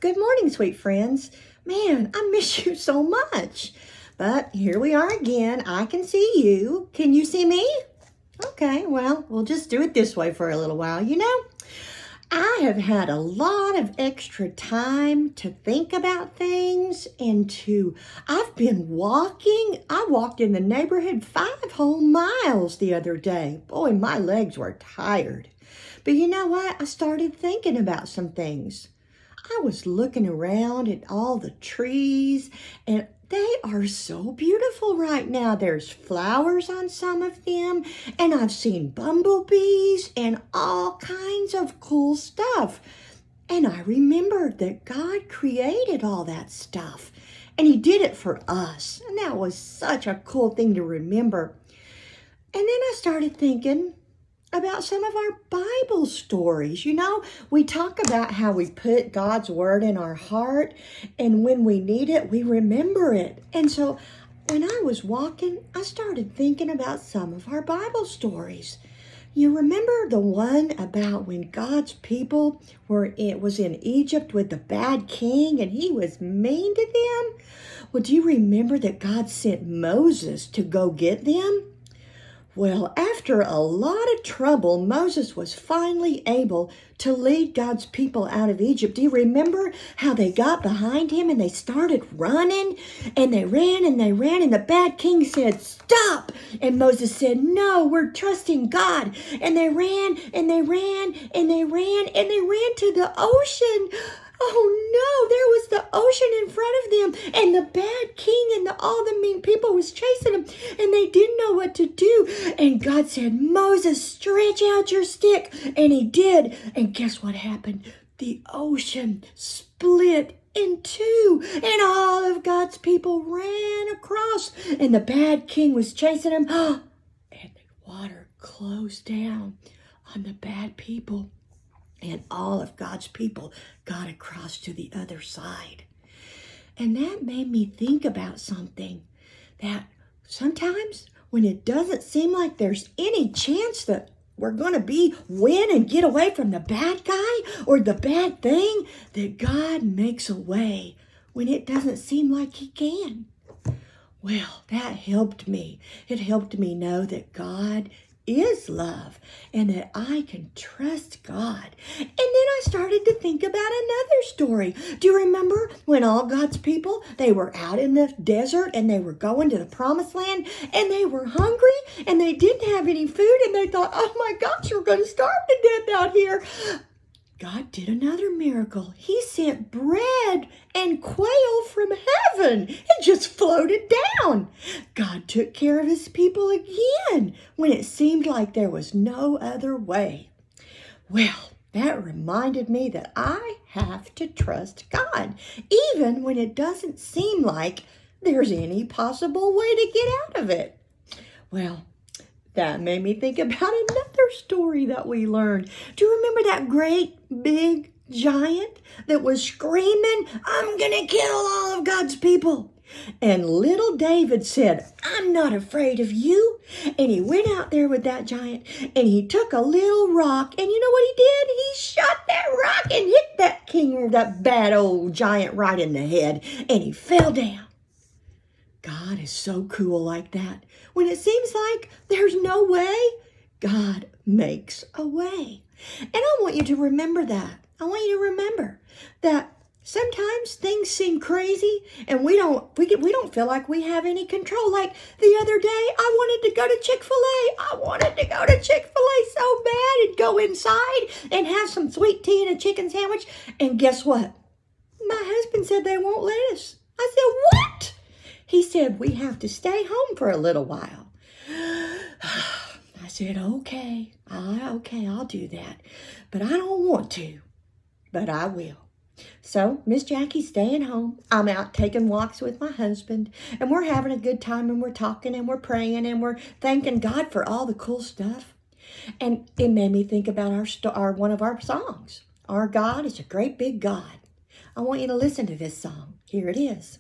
Good morning, sweet friends. Man, I miss you so much. But here we are again. I can see you. Can you see me? Okay, well, we'll just do it this way for a little while. I have had a lot of extra time to think about things I've been walking. I walked in the neighborhood 5 whole miles the other day. Boy, my legs were tired. But you know what? I started thinking about some things. I was looking around at all the trees, and they are so beautiful right now. There's flowers on some of them, and I've seen bumblebees and all kinds of cool stuff. And I remembered that God created all that stuff, and He did it for us. And that was such a cool thing to remember. And then I started thinking about some of our Bible stories. We talk about how we put God's word in our heart, and when we need it, we remember it. And so when I was walking, I started thinking about some of our Bible stories. You remember the one about when God's people was in Egypt with the bad king and he was mean to them? Well, do you remember that God sent Moses to go get them? Well, after a lot of trouble, Moses was finally able to lead God's people out of Egypt. Do you remember how they got behind him and they started running? And they ran and they ran, and the bad king said, "Stop!" And Moses said, "No, we're trusting God." And they ran and they ran and they ran and they ran to the ocean. Oh no, there was the ocean in front of them, and the bad king and all the mean people was chasing them, and they didn't know what to do. And God said, "Moses, stretch out your stick." And he did. And guess what happened? The ocean split in two, and all of God's people ran across, and the bad king was chasing them, and the water closed down on the bad people. And all of God's people got across to the other side. And that made me think about something, that sometimes when it doesn't seem like there's any chance that we're going to win and get away from the bad guy or the bad thing, that God makes a way when it doesn't seem like He can. Well, that helped me. It helped me know that God is love and that I can trust God. And then I started to think about another story. Do you remember when all God's people, they were out in the desert and they were going to the promised land and they were hungry and they didn't have any food and they thought, "Oh my gosh, we're going to starve to death out here." God did another miracle. He sent bread and quail from heaven. It just floated down. God took care of His people again when it seemed like there was no other way. Well, that reminded me that I have to trust God, even when it doesn't seem like there's any possible way to get out of it. Well, that made me think about another story that we learned. Do you remember that great big giant that was screaming, "I'm going to kill all of God's people"? And little David said, "I'm not afraid of you." And he went out there with that giant and he took a little rock, and you know what he did? He shot that rock and hit that bad old giant right in the head, and he fell down. God is so cool like that. When it seems like there's no way, God makes a way. And I want you to remember that. I want you to remember that sometimes things seem crazy and we don't feel like we have any control. Like the other day, I wanted to go to Chick-fil-A. I wanted to go to Chick-fil-A so bad and go inside and have some sweet tea and a chicken sandwich. And guess what? My husband said they won't let us. I said, "What?" He said, "We have to stay home for a little while." I said, okay, I'll do that. But I don't want to, but I will. So Miss Jackie's staying home. I'm out taking walks with my husband, and we're having a good time, and we're talking, and we're praying, and we're thanking God for all the cool stuff. And it made me think about one of our songs. Our God is a great big God. I want you to listen to this song. Here it is.